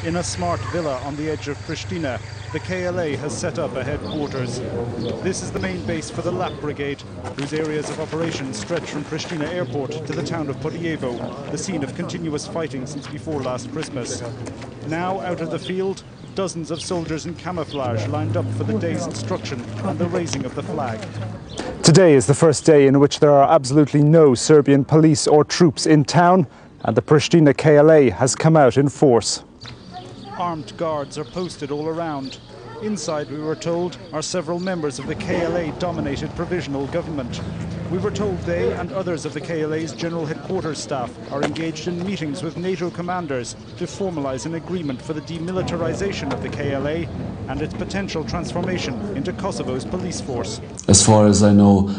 In a smart villa on the edge of Prishtin, the KLA has set up a headquarters. This is the main base for the LAP Brigade, whose areas of operation stretch from Pristina Airport to the town of Podievo, the scene of continuous fighting since before last Christmas. Now, out of the field, dozens of soldiers in camouflage lined up for the day's instruction and the raising of the flag. Today is the first day in which there are absolutely no Serbian police or troops in town, and the Pristina KLA has come out in force. Armed guards are posted all around. Inside, we were told, are several members of the KLA-dominated provisional government. We were told they and others of the KLA's general headquarters staff are engaged in meetings with NATO commanders to formalize an agreement for the demilitarization of the KLA and its potential transformation into Kosovo's police force. As far as I know,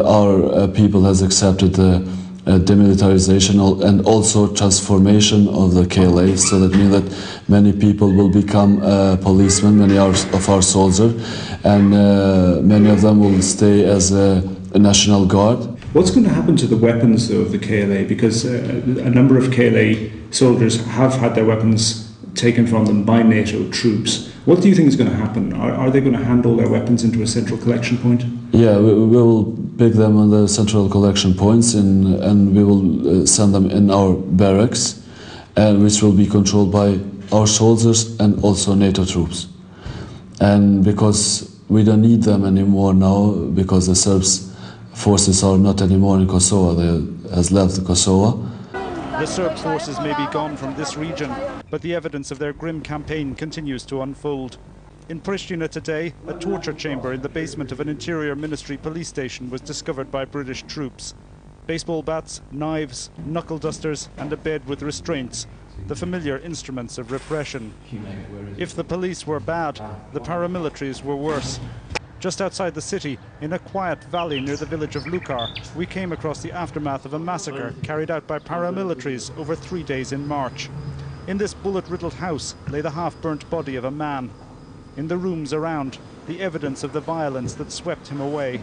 our people has accepted the demilitarization and also transformation of the KLA, so that means that many people will become policemen, many of our soldiers, and many of them will stay as a National Guard. What's going to happen to the weapons of the KLA? Because a number of KLA soldiers have had their weapons taken from them by NATO troops. What do you think is going to happen? Are they going to hand all their weapons into a central collection point? Yeah, we will pick them on the central collection points and we will send them in our barracks, which will be controlled by our soldiers and also NATO troops. And because we don't need them anymore now, because the Serbs forces are not anymore in Kosovo, they has left Kosovo. The Serb forces may be gone from this region, but the evidence of their grim campaign continues to unfold. In Pristina today, a torture chamber in the basement of an Interior Ministry police station was discovered by British troops. Baseball bats, knives, knuckle dusters and a bed with restraints, the familiar instruments of repression. If the police were bad, the paramilitaries were worse. Just outside the city, in a quiet valley near the village of Llogare, we came across the aftermath of a massacre carried out by paramilitaries over 3 days in March. In this bullet-riddled house lay the half-burnt body of a man. In the rooms around, the evidence of the violence that swept him away.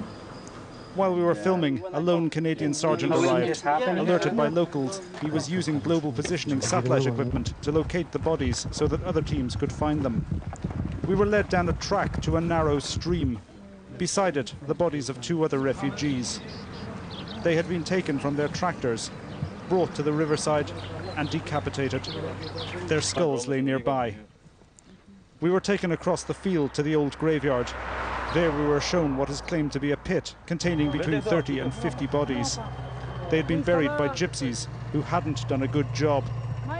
While we were filming, a lone Canadian sergeant arrived. Alerted by locals, he was using global positioning satellite equipment to locate the bodies so that other teams could find them. We were led down a track to a narrow stream. Beside it, the bodies of 2 other refugees. They had been taken from their tractors, brought to the riverside and decapitated. Their skulls lay nearby. We were taken across the field to the old graveyard. There we were shown what is claimed to be a pit containing between 30 and 50 bodies. They had been buried by gypsies who hadn't done a good job.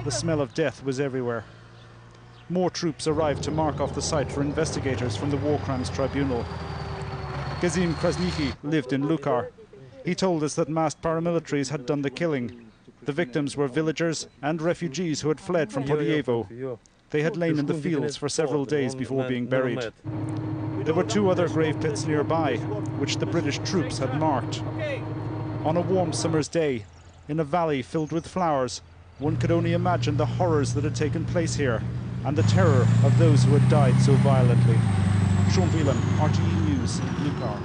The smell of death was everywhere. More troops arrived to mark off the site for investigators from the War Crimes Tribunal. Gazim Krasniki lived in Llogare. He told us that masked paramilitaries had done the killing. The victims were villagers and refugees who had fled from Podievo. They had lain in the fields for several days before being buried. There were 2 other grave pits nearby, which the British troops had marked. On a warm summer's day, in a valley filled with flowers, one could only imagine the horrors that had taken place here and the terror of those who had died so violently. Sean Whelan, RTE News, Llogare.